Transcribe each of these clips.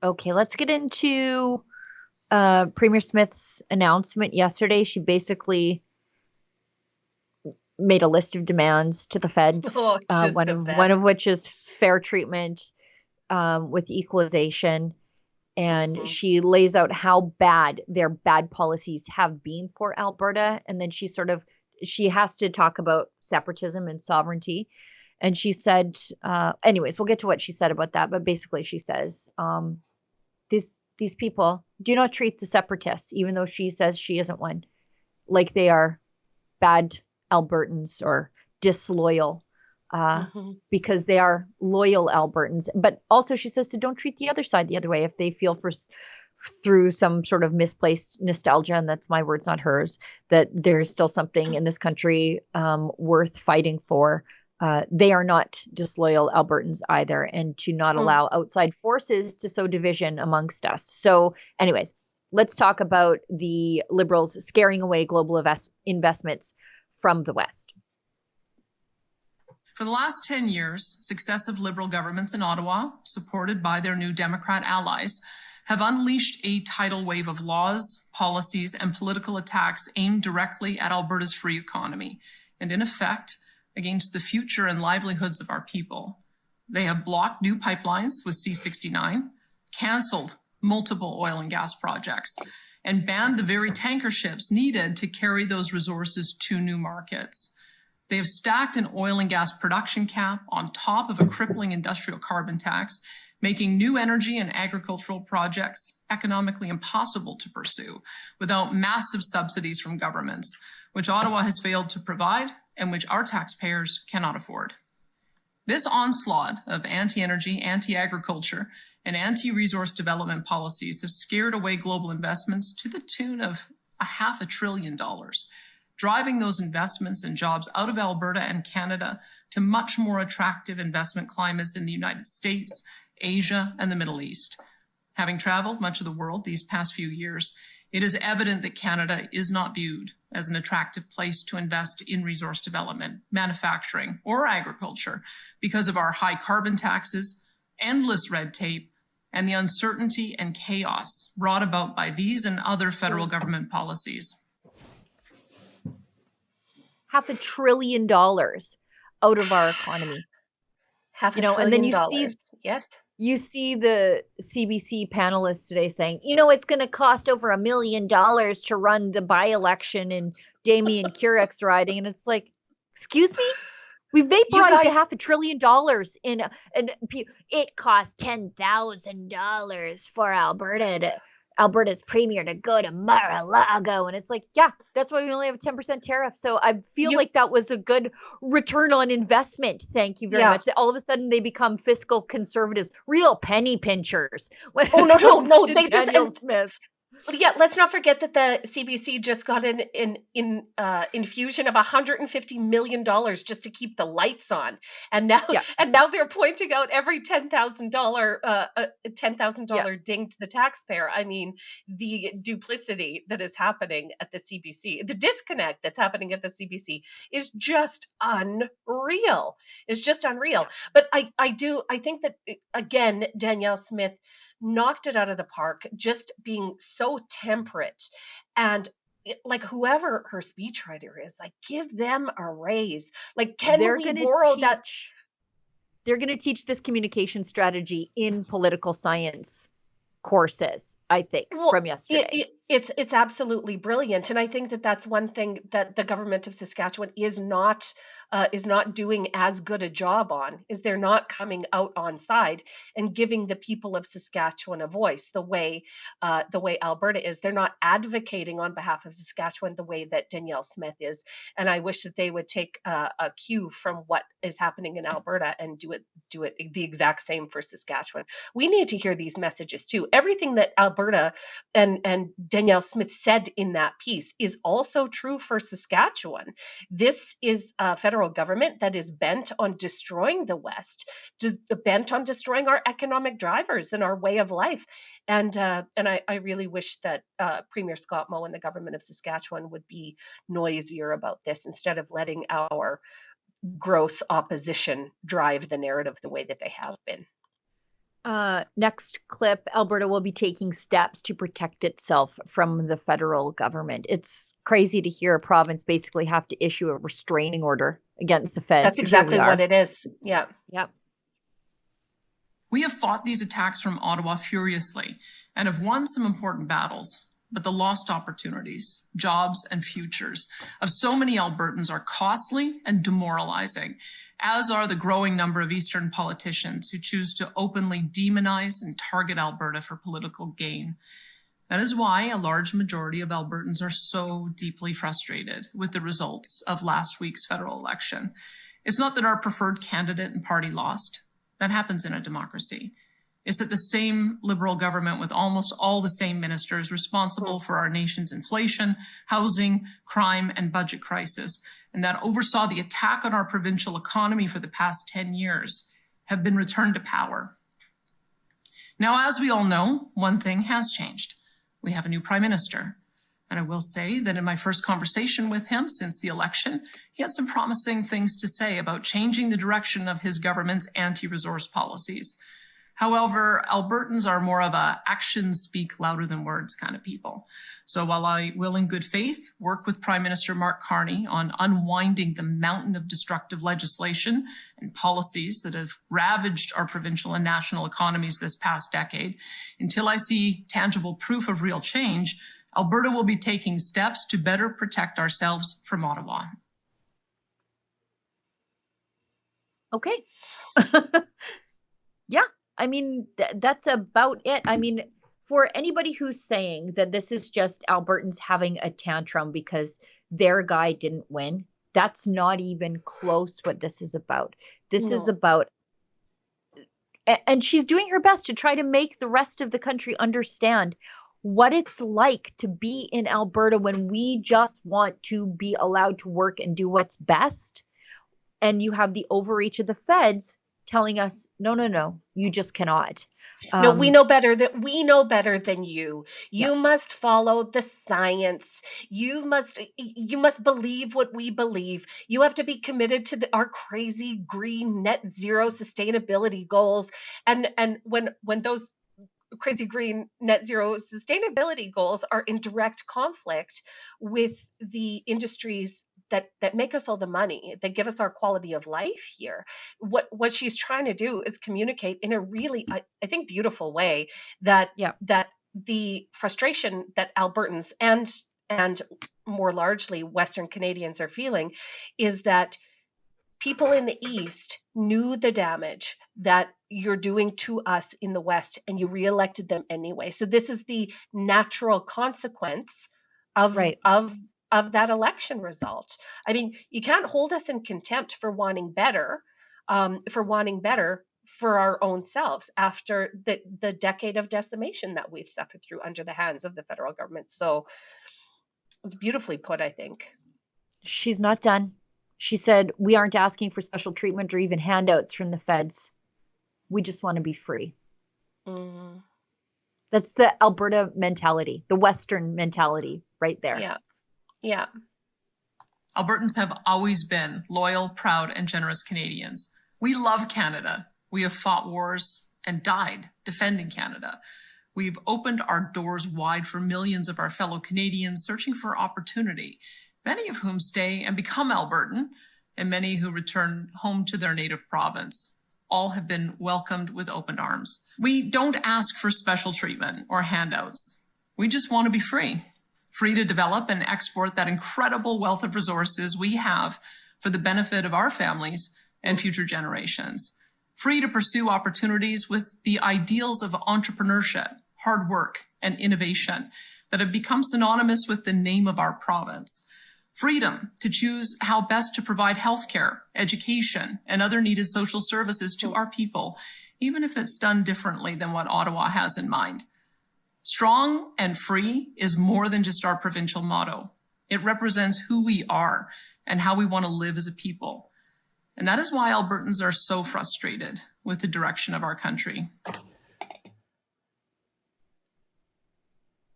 Okay, let's get into Premier Smith's announcement yesterday. She basically made a list of demands to the feds, Oh, it's just one the of best. which is fair treatment with equalization. And Hmm. she lays out how bad their bad policies have been for Alberta. And then she has to talk about separatism and sovereignty. And she said, anyways, we'll get to what she said about that. But basically, she says, these people do not treat the separatists, even though she says she isn't one, like they are bad Albertans or disloyal, uh, Hmm. because they are loyal Albertans. But also, she says to don't treat the other side the other way if they feel through some sort of misplaced nostalgia, and that's my words, not hers, that there's still something in this country worth fighting for. They are not disloyal Albertans either, and to not allow outside forces to sow division amongst us. So, anyways, let's talk about the Liberals scaring away global investments from the West. For the last 10 years, successive Liberal governments in Ottawa, supported by their new Democrat allies, have unleashed a tidal wave of laws, policies, and political attacks aimed directly at Alberta's free economy, and in effect, against the future and livelihoods of our people. They have blocked new pipelines with C-69, canceled multiple oil and gas projects, and banned the very tanker ships needed to carry those resources to new markets. They have stacked an oil and gas production cap on top of a crippling industrial carbon tax, making new energy and agricultural projects economically impossible to pursue without massive subsidies from governments, which Ottawa has failed to provide and which our taxpayers cannot afford. This onslaught of anti-energy, anti-agriculture, and anti-resource development policies have scared away global investments to the tune of $500 billion, driving those investments and jobs out of Alberta and Canada to much more attractive investment climates in the United States, Asia, and the Middle East. Having traveled much of the world these past few years, it is evident that Canada is not viewed as an attractive place to invest in resource development, manufacturing, or agriculture because of our high carbon taxes, endless red tape, and the uncertainty and chaos brought about by these and other federal government policies. $500 billion out of our economy. Half a And then trillion dollars. Yes. you see the CBC panelists today saying, it's going to cost over $1 million to run the by-election in Damien Curek's riding. And it's like, excuse me? We You vaporized guys, $500 billion and it cost $10,000 for Alberta's premier to go to Mar-a-Lago. And it's like, yeah, that's why we only have a 10% tariff. So I feel you, like that was a good return on investment. Thank you very yeah. much. All of a sudden they become fiscal conservatives, real penny pinchers when Oh, it no, comes no. to They just, Danielle Smith. yeah, let's not forget that the CBC just got an infusion of $150 million just to keep the lights on, and now Yeah. and now they're pointing out every $10,000 ding to the taxpayer. I mean, the duplicity that is happening at the CBC, the disconnect that's happening at the CBC is just unreal. It's just unreal. But I think that again, Danielle Smith knocked it out of the park, just being so temperate. And like whoever her speechwriter is, like give them a raise. Like, can we borrow that? They're going to teach this communication strategy in political science courses, I think, Well, from yesterday. it's absolutely brilliant, and I think that that's one thing that the government of Saskatchewan is not doing as good a job on. Is they're not coming out on side and giving the people of Saskatchewan a voice the way Alberta is. They're not advocating on behalf of Saskatchewan the way that Danielle Smith is, and I wish that they would take a cue from what is happening in Alberta and do it the exact same for Saskatchewan. We need to hear these messages too. Everything that Alberta and Danielle Smith said in that piece is also true for Saskatchewan. This is a federal government that is bent on destroying the West, bent on destroying our economic drivers and our way of life. And I really wish that Premier Scott Moe and the government of Saskatchewan would be noisier about this instead of letting our gross opposition drive the narrative the way that they have been. Next clip, Alberta will be taking steps to protect itself from the federal government. It's crazy to hear a province basically have to issue a restraining order against the feds. That's exactly what it is. Yeah. Yep. We have fought these attacks from Ottawa furiously and have won some important battles, but the lost opportunities, jobs, and futures of so many Albertans are costly and demoralizing, as are the growing number of Eastern politicians who choose to openly demonize and target Alberta for political gain. That is why a large majority of Albertans are so deeply frustrated with the results of last week's federal election. It's not that our preferred candidate and party lost. That happens in a democracy. It's that the same Liberal government with almost all the same ministers responsible for our nation's inflation, housing, crime, and budget crisis, and that oversaw the attack on our provincial economy for the past 10 years, have been returned to power. Now, as we all know, one thing has changed. We have a new Prime Minister. And I will say that in my first conversation with him since the election, he had some promising things to say about changing the direction of his government's anti-resource policies. However, Albertans are more of a actions speak louder than words kind of people. So while I will in good faith work with Prime Minister Mark Carney on unwinding the mountain of destructive legislation and policies that have ravaged our provincial and national economies this past decade, until I see tangible proof of real change, Alberta will be taking steps to better protect ourselves from Ottawa. Okay. Yeah, I mean, that's about it. I mean, for anybody who's saying that this is just Albertans having a tantrum because their guy didn't win, that's not even close what this is about. This is about, and she's doing her best to try to make the rest of the country understand what it's like to be in Alberta when we just want to be allowed to work and do what's best. And you have the overreach of the feds telling us, no, you just cannot. No, we know better than you. You must follow the science. You must believe what we believe. You have to be committed to our crazy green net zero sustainability goals. And when those crazy green net zero sustainability goals are in direct conflict with the industries that make us all the money, that give us our quality of life here. What she's trying to do is communicate in a really, I think, beautiful way that the frustration that Albertans and more largely Western Canadians are feeling is that people in the East knew the damage that you're doing to us in the West, and you reelected them anyway. So this is the natural consequence of that election result. I mean, you can't hold us in contempt for wanting better for our own selves after the decade of decimation that we've suffered through under the hands of the federal government. So it's beautifully put, I think. She's not done. She said, we aren't asking for special treatment or even handouts from the feds. We just want to be free. Mm. That's the Alberta mentality, the Western mentality right there. Yeah. Albertans have always been loyal, proud, and generous Canadians. We love Canada. We have fought wars and died defending Canada. We've opened our doors wide for millions of our fellow Canadians searching for opportunity, many of whom stay and become Albertan, and many who return home to their native province. All have been welcomed with open arms. We don't ask for special treatment or handouts. We just want to be free to develop and export that incredible wealth of resources we have for the benefit of our families and future generations. Free to pursue opportunities with the ideals of entrepreneurship, hard work, and innovation that have become synonymous with the name of our province. Freedom to choose how best to provide healthcare, education, and other needed social services to our people, even if it's done differently than what Ottawa has in mind. Strong and free is more than just our provincial motto. It represents who we are and how we want to live as a people. And that is why Albertans are so frustrated with the direction of our country.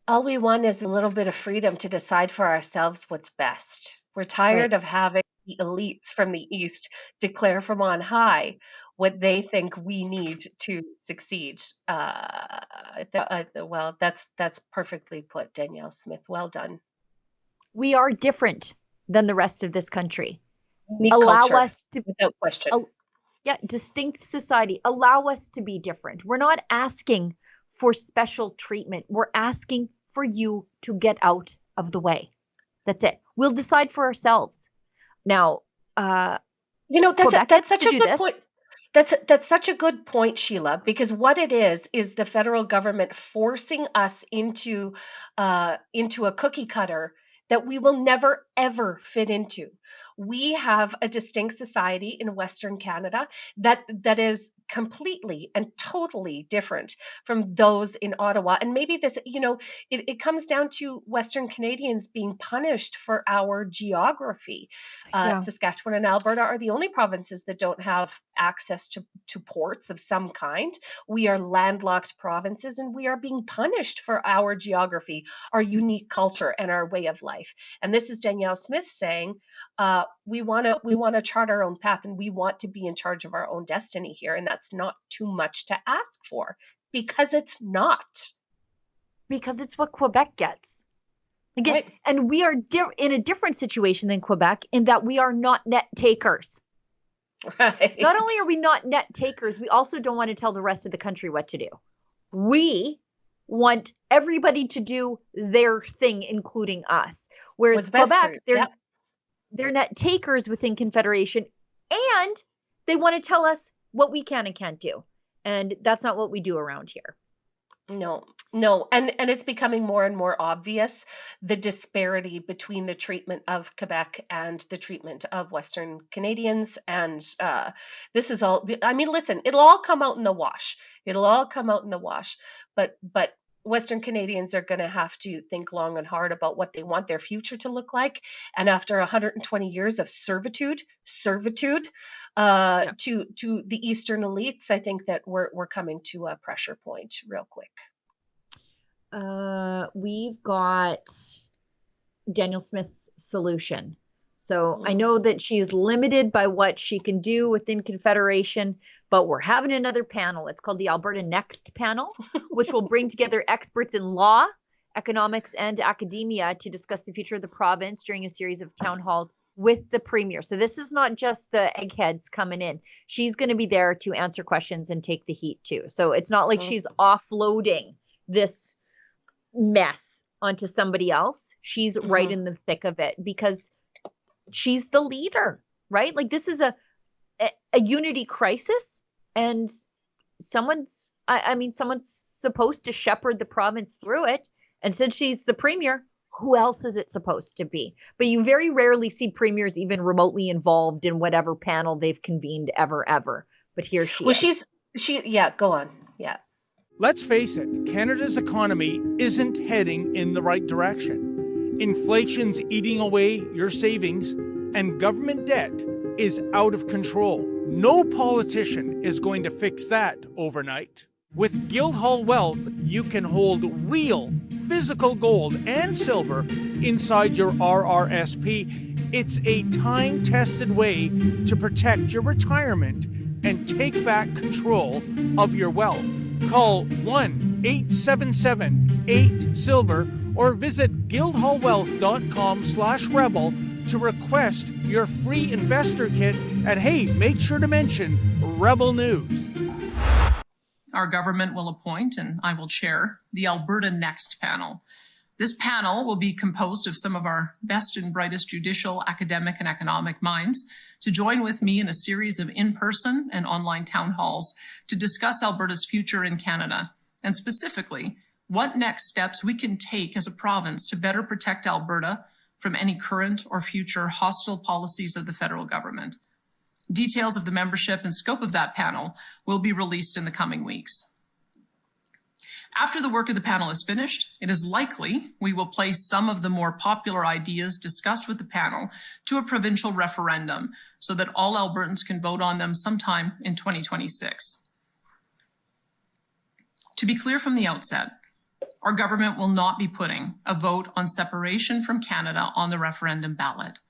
All we want is a little bit of freedom to decide for ourselves what's best. We're tired of having the elites from the East declare from on high what they think we need to succeed. Well, that's perfectly put, Danielle Smith. Well done. We are different than the rest of this country. Unique Allow culture, us to, without question. distinct society. Allow us to be different. We're not asking for special treatment. We're asking for you to get out of the way. That's it. We'll decide for ourselves. Now, that's such a good point. That's such a good point, Sheila, because what it is the federal government forcing us into a cookie cutter that we will never, ever fit into. We have a distinct society in Western Canada that is completely and totally different from those in Ottawa. And maybe this, it comes down to Western Canadians being punished for our geography. Saskatchewan and Alberta are the only provinces that don't have access to ports of some kind. We are landlocked provinces, and we are being punished for our geography, our unique culture, and our way of life. And this is Danielle Smith saying, we want to chart our own path, and we want to be in charge of our own destiny here. And that's not too much to ask for, because it's not. Because it's what Quebec gets. Again, right. And we are in a different situation than Quebec in that we are not net takers. Right. Not only are we not net takers, we also don't want to tell the rest of the country what to do. We want everybody to do their thing, including us. Whereas Quebec, they're net takers within Confederation, and they want to tell us what we can and can't do. And that's not what we do around here. No. And it's becoming more and more obvious, the disparity between the treatment of Quebec and the treatment of Western Canadians. And this is all, listen, it'll all come out in the wash. But Western Canadians are going to have to think long and hard about what they want their future to look like. And after 120 years of servitude to the Eastern elites, I think that we're coming to a pressure point real quick. We've got Danielle Smith's solution. So I know that she's limited by what she can do within Confederation, but we're having another panel. It's called the Alberta Next panel, which will bring together experts in law, economics, and academia to discuss the future of the province during a series of town halls with the Premier. So this is not just the eggheads coming in. She's going to be there to answer questions and take the heat too. So it's not like she's offloading this mess onto somebody else. She's right in the thick of it because she's the leader, right? Like this is a unity crisis, and someone's supposed to shepherd the province through it. And since she's the Premier, who else is it supposed to be? But you very rarely see premiers even remotely involved in whatever panel they've convened ever. But here she is. Go on. Yeah. Let's face it, Canada's economy isn't heading in the right direction. Inflation's eating away your savings, and government debt is out of control. No politician is going to fix that overnight. With Guildhall Wealth, you can hold real physical gold and silver inside your RRSP. It's a time-tested way to protect your retirement and take back control of your wealth. Call 1-877-8-SILVER or visit guildhallwealth.com/rebel to request your free investor kit. And hey, make sure to mention Rebel News. Our government will appoint, and I will chair, the Alberta Next panel. This panel will be composed of some of our best and brightest judicial, academic, and economic minds to join with me in a series of in-person and online town halls to discuss Alberta's future in Canada, and specifically, what next steps we can take as a province to better protect Alberta from any current or future hostile policies of the federal government. Details of the membership and scope of that panel will be released in the coming weeks. After the work of the panel is finished, it is likely we will place some of the more popular ideas discussed with the panel to a provincial referendum so that all Albertans can vote on them sometime in 2026. To be clear from the outset, our government will not be putting a vote on separation from Canada on the referendum ballot.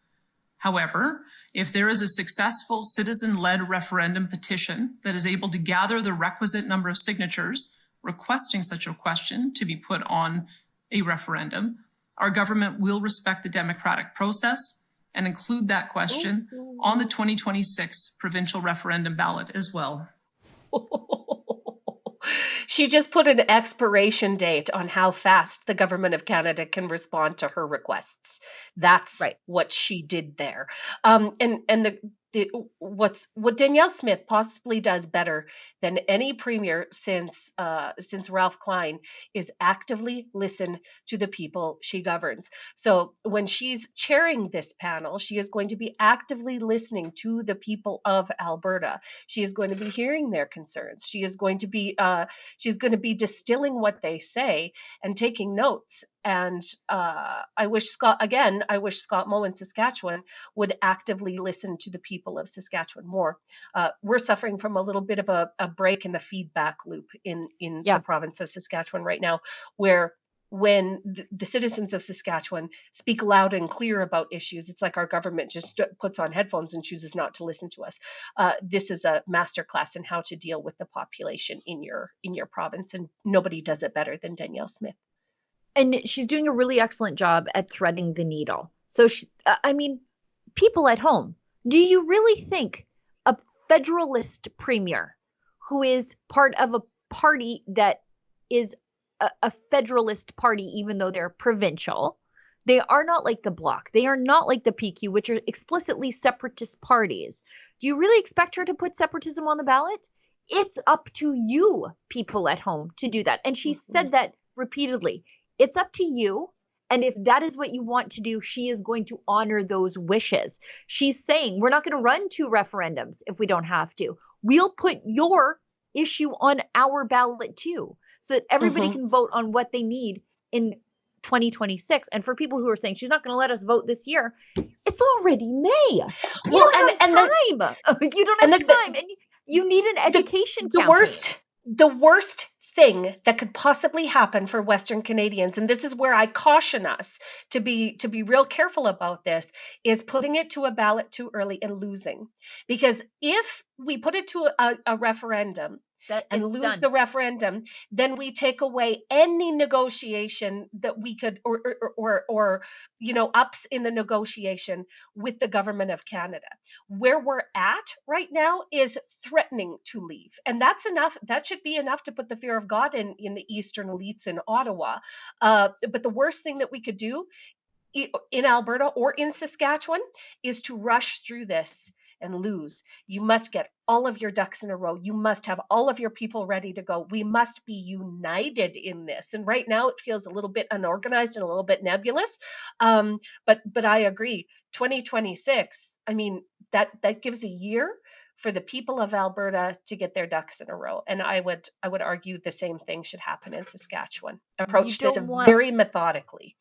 However, if there is a successful citizen-led referendum petition that is able to gather the requisite number of signatures requesting such a question to be put on a referendum, our government will respect the democratic process and include that question on the 2026 provincial referendum ballot as well. She just put an expiration date on how fast the government of Canada can respond to her requests. That's Right. what she did there. What Danielle Smith possibly does better than any premier since Ralph Klein is actively listen to the people she governs. So when she's chairing this panel, she is going to be actively listening to the people of Alberta. She is going to be hearing their concerns. She is going to be distilling what they say and taking notes. And I wish Scott Moe in Saskatchewan would actively listen to the people of Saskatchewan more. We're suffering from a little bit of a break in the feedback loop in the province of Saskatchewan right now, where when the citizens of Saskatchewan speak loud and clear about issues, it's like our government just puts on headphones and chooses not to listen to us. This is a masterclass in how to deal with the population in your province, and nobody does it better than Danielle Smith. And she's doing a really excellent job at threading the needle. So, people at home, do you really think a federalist premier who is part of a party that is a federalist party, even though they're provincial, they are not like the Bloc, they are not like the PQ, which are explicitly separatist parties. Do you really expect her to put separatism on the ballot? It's up to you, people at home, to do that. And she said that repeatedly. It's up to you. And if that is what you want to do, she is going to honor those wishes. She's saying we're not going to run 2 referendums if we don't have to. We'll put your issue on our ballot too, so that everybody can vote on what they need in 2026. And for people who are saying she's not going to let us vote this year, it's already May. You don't have time. You don't have time. And you need an education campaign. The worst thing that could possibly happen for Western Canadians, and this is where I caution us to be real careful about this, is putting it to a ballot too early and losing. Because if we put it to a referendum and lose the referendum, then we take away any negotiation that we could, or ups in the negotiation with the government of Canada. Where we're at right now is threatening to leave, and that's enough. That should be enough to put the fear of God in the eastern elites in Ottawa. But the worst thing that we could do in Alberta or in Saskatchewan is to rush through this and lose. You must get all of your ducks in a row. You must have all of your people ready to go. We must be united in this. And right now it feels a little bit unorganized and a little bit nebulous. But I agree. 2026, I mean, that gives a year for the people of Alberta to get their ducks in a row. And I would argue the same thing should happen in Saskatchewan. Approach this very methodically.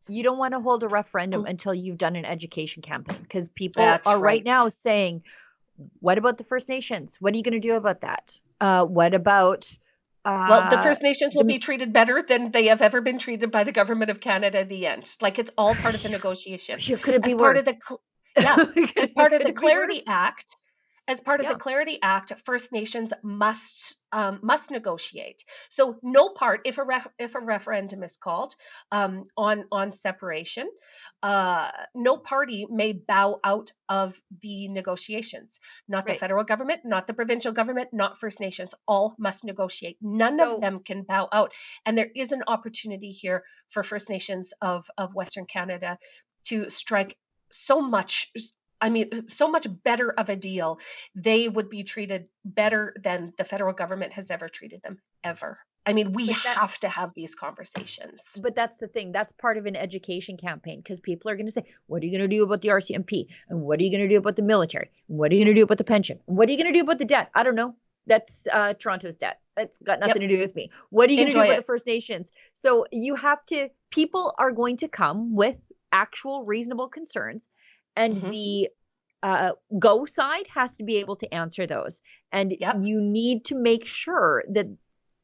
You don't want to hold a referendum until you've done an education campaign, because people are right now saying, what about the First Nations? What are you going to do about that? What about... well, the First Nations will be treated better than they have ever been treated by the government of Canada at the end. Like, it's all part of the negotiation. Could it be worse? As part of the Clarity Act... As part of the Clarity Act, First Nations must negotiate. So no part, if a referendum is called on separation, no party may bow out of the negotiations. Not the federal government, not the provincial government, not First Nations. All must negotiate. None of them can bow out. And there is an opportunity here for First Nations of Western Canada to strike so much better of a deal. They would be treated better than the federal government has ever treated them, ever. I mean, we have to have these conversations. But that's the thing. That's part of an education campaign, because people are going to say, what are you going to do about the RCMP? And what are you going to do about the military? And what are you going to do about the pension? And what are you going to do about the debt? I don't know. That's Toronto's debt. That's got nothing to do with me. What are you going to do about the First Nations? So people are going to come with actual reasonable concerns. And the go side has to be able to answer those. And you need to make sure that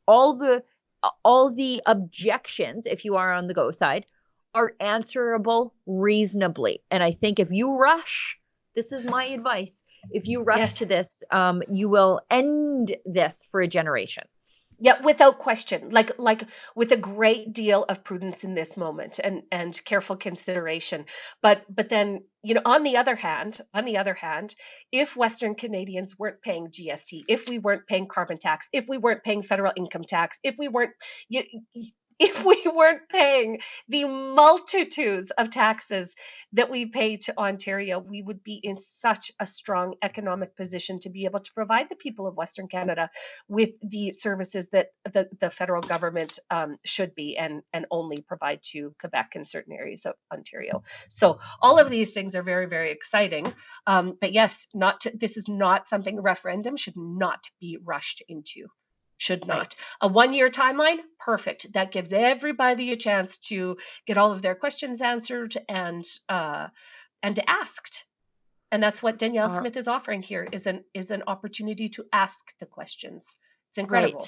all the objections, if you are on the go side, are answerable reasonably. And I think if you rush, this is my advice, if you rush to this, you will end this for a generation. Yeah, without question, like with a great deal of prudence in this moment and careful consideration. But then, on the other hand, if Western Canadians weren't paying GST, if we weren't paying carbon tax, if we weren't paying federal income tax, if we weren't paying the multitudes of taxes that we pay to Ontario, we would be in such a strong economic position to be able to provide the people of Western Canada with the services that the federal government should be and only provide to Quebec and certain areas of Ontario. So all of these things are very, very exciting. But yes, this is not something a referendum should not be rushed into. Should not. Right. A 1-year timeline, perfect. That gives everybody a chance to get all of their questions answered and asked. And that's what Danielle Smith is offering here, is an opportunity to ask the questions. It's incredible.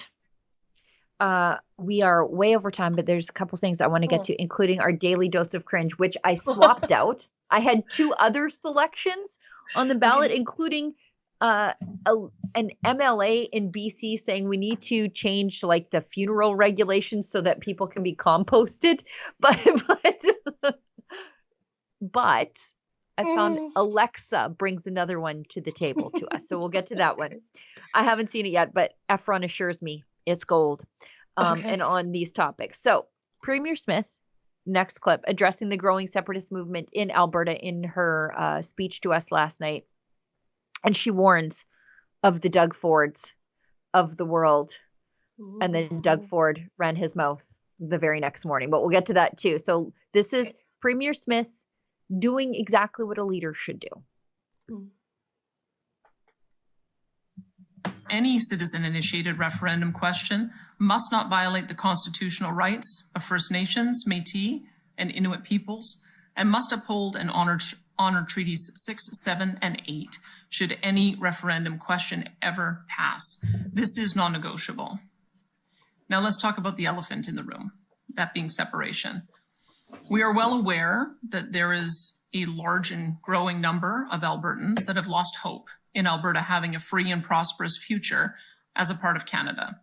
Right. We are way over time, but there's a couple things I want to get to, including our daily dose of cringe, which I swapped out. I had 2 other selections on the ballot, including an MLA in BC saying we need to change like the funeral regulations so that people can be composted. But I found Alexa brings another one to the table to us. So we'll get to that one. I haven't seen it yet, but Efron assures me it's gold. And on these topics. So Premier Smith, next clip, addressing the growing separatist movement in Alberta in her speech to us last night. And she warns of the Doug Fords of the world. And then Doug Ford ran his mouth the very next morning. But we'll get to that too. So this is Premier Smith doing exactly what a leader should do. Any citizen-initiated referendum question must not violate the constitutional rights of First Nations, Métis, and Inuit peoples, and must uphold and honor Treaties 6, 7, and 8, should any referendum question ever pass. This is non-negotiable. Now let's talk about the elephant in the room, that being separation. We are well aware that there is a large and growing number of Albertans that have lost hope in Alberta having a free and prosperous future as a part of Canada.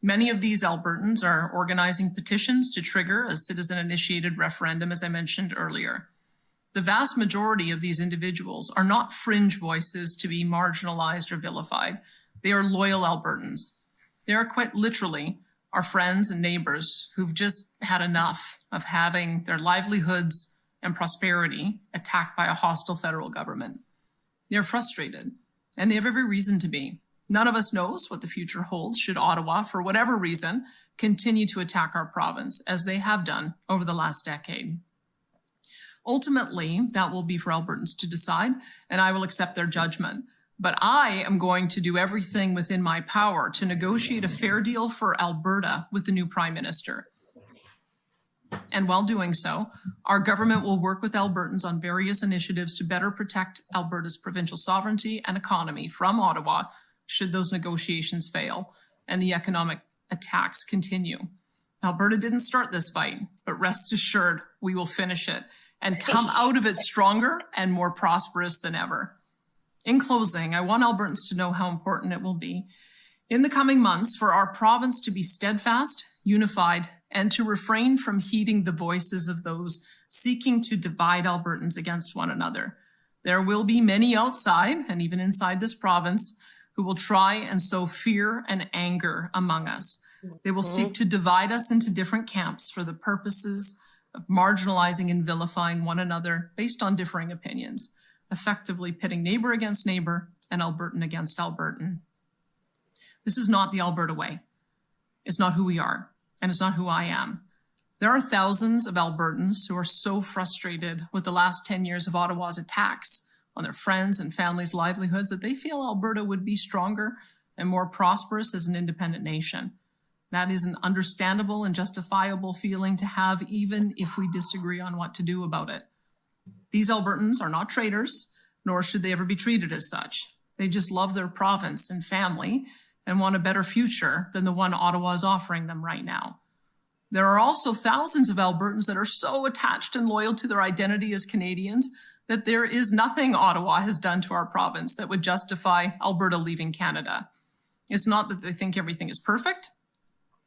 Many of these Albertans are organizing petitions to trigger a citizen-initiated referendum, as I mentioned earlier. The vast majority of these individuals are not fringe voices to be marginalized or vilified. They are loyal Albertans. They are quite literally our friends and neighbors who've just had enough of having their livelihoods and prosperity attacked by a hostile federal government. They're frustrated, and they have every reason to be. None of us knows what the future holds should Ottawa, for whatever reason, continue to attack our province, as they have done over the last decade. Ultimately, that will be for Albertans to decide, and I will accept their judgment. But I am going to do everything within my power to negotiate a fair deal for Alberta with the new Prime Minister. And while doing so, our government will work with Albertans on various initiatives to better protect Alberta's provincial sovereignty and economy from Ottawa should those negotiations fail and the economic attacks continue. Alberta didn't start this fight, but rest assured we will finish it and come out of it stronger and more prosperous than ever. In closing, I want Albertans to know how important it will be in the coming months for our province to be steadfast, unified, and to refrain from heeding the voices of those seeking to divide Albertans against one another. There will be many outside and even inside this province who will try and sow fear and anger among us. They will seek to divide us into different camps for the purposes of marginalizing and vilifying one another based on differing opinions, effectively pitting neighbor against neighbor and Albertan against Albertan. This is not the Alberta way. It's not who we are, and it's not who I am. There are thousands of Albertans who are so frustrated with the last 10 years of Ottawa's attacks on their friends' and families' livelihoods that they feel Alberta would be stronger and more prosperous as an independent nation. That is an understandable and justifiable feeling to have, even if we disagree on what to do about it. These Albertans are not traitors, nor should they ever be treated as such. They just love their province and family and want a better future than the one Ottawa is offering them right now. There are also thousands of Albertans that are so attached and loyal to their identity as Canadians that there is nothing Ottawa has done to our province that would justify Alberta leaving Canada. It's not that they think everything is perfect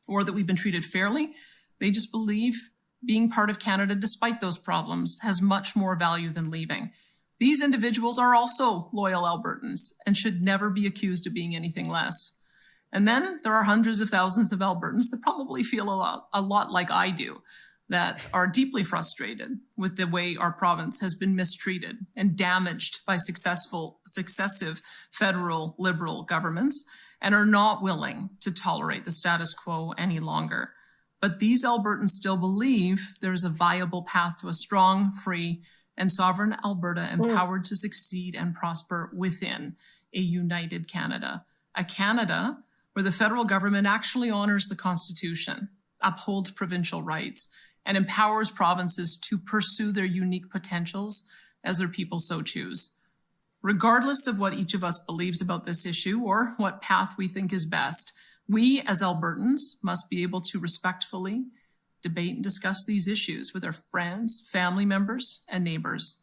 or that we've been treated fairly. They just believe being part of Canada, despite those problems, has much more value than leaving. These individuals are also loyal Albertans and should never be accused of being anything less. And then there are hundreds of thousands of Albertans that probably feel a lot like I do, that are deeply frustrated with the way our province has been mistreated and damaged by successive federal Liberal governments, and are not willing to tolerate the status quo any longer. But these Albertans still believe there is a viable path to a strong, free, and sovereign Alberta empowered to succeed and prosper within a united Canada. A Canada where the federal government actually honors the Constitution, upholds provincial rights, and empowers provinces to pursue their unique potentials as their people so choose. Regardless of what each of us believes about this issue or what path we think is best, we as Albertans must be able to respectfully debate and discuss these issues with our friends, family members, and neighbors.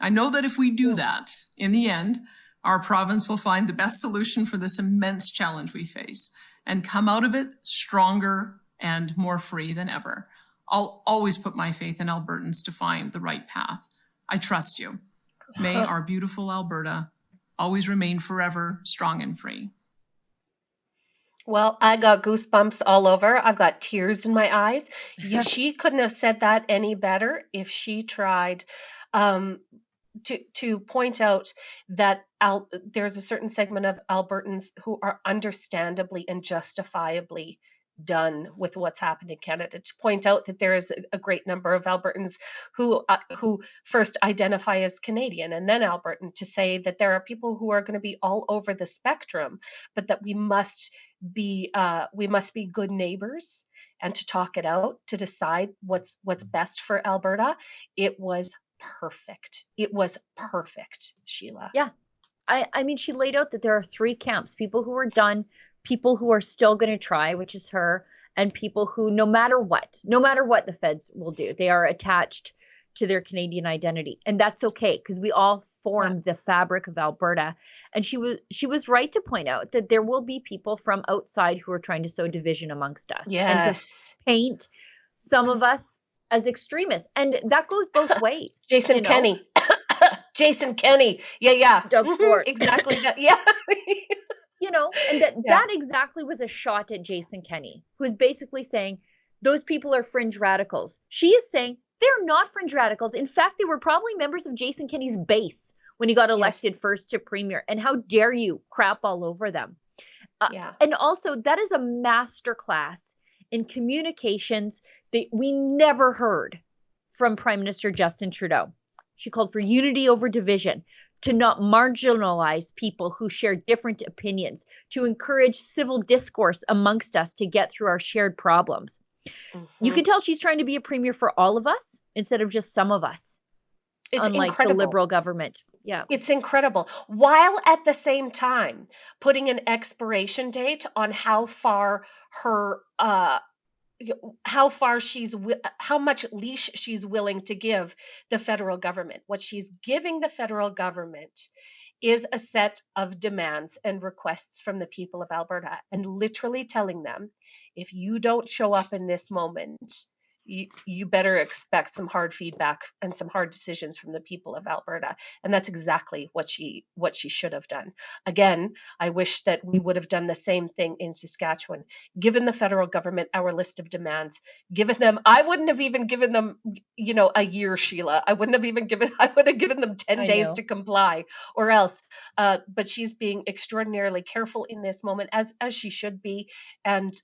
I know that if we do that, in the end, our province will find the best solution for this immense challenge we face and come out of it stronger and more free than ever. I'll always put my faith in Albertans to find the right path. I trust you. May our beautiful Alberta always remain forever strong and free. Well, I got goosebumps all over. I've got tears in my eyes. She couldn't have said that any better if she tried to point out that there's a certain segment of Albertans who are understandably and justifiably done with what's happened in Canada, to point out that there is a great number of Albertans who first identify as Canadian and then Albertan, to say that there are people who are going to be all over the spectrum, but that we must be good neighbors and to talk it out, to decide what's best for Alberta. It was perfect. It was perfect, Sheila. Yeah. I mean, she laid out that there are three camps: people who are done, people who are still going to try, which is her, and people who, no matter what the feds will do, they are attached to their Canadian identity. And that's okay, because we all form the fabric of Alberta. And she was right to point out that there will be people from outside who are trying to sow division amongst us. Yes. And to paint some of us as extremists. And that goes both ways. Jason Kenney. Jason Kenney. Yeah. Doug Ford. Exactly. That. Yeah. And that exactly was a shot at Jason Kenney, who's basically saying those people are fringe radicals. She is saying they're not fringe radicals. In fact, they were probably members of Jason Kenney's base when he got elected first to premier. And how dare you crap all over them? And also, that is a masterclass in communications that we never heard from Prime Minister Justin Trudeau. She called for unity over division, to not marginalize people who share different opinions, to encourage civil discourse amongst us to get through our shared problems. Mm-hmm. You can tell she's trying to be a premier for all of us instead of just some of us. It's unlike incredible. The Liberal government. Yeah. It's incredible. While at the same time putting an expiration date on how far her how much leash she's willing to give the federal government. What she's giving the federal government is a set of demands and requests from the people of Alberta, and literally telling them, if you don't show up in this moment, you better expect some hard feedback and some hard decisions from the people of Alberta. And that's exactly what she should have done. Again, I wish that we would have done the same thing in Saskatchewan, given the federal government our list of demands, given them, I wouldn't have even given them, a year, Sheila. I would have given them 10 days to comply or else. But she's being extraordinarily careful in this moment, as she should be, and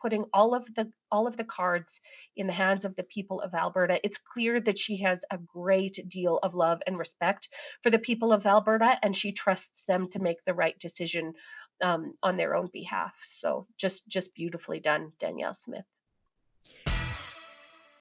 putting all of the cards in the hands of the people of Alberta. It's clear that she has a great deal of love and respect for the people of Alberta, and she trusts them to make the right decision on their own behalf. So just beautifully done, Danielle Smith.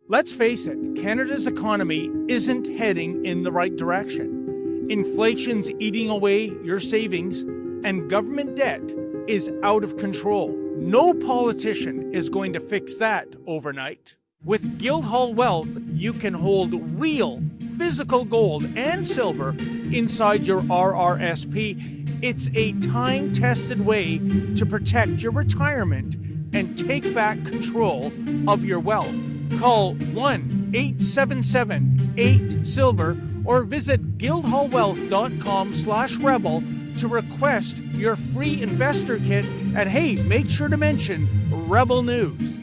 Let's face it, Canada's economy isn't heading in the right direction. Inflation's eating away your savings, and government debt is out of control. No politician is going to fix that overnight. With Guildhall Wealth, you can hold real physical gold and silver inside your RRSP. It's a time-tested way to protect your retirement and take back control of your wealth. Call 1-877-8-SILVER or visit guildhallwealth.com/rebel to request your free investor kit. And hey, make sure to mention Rebel News.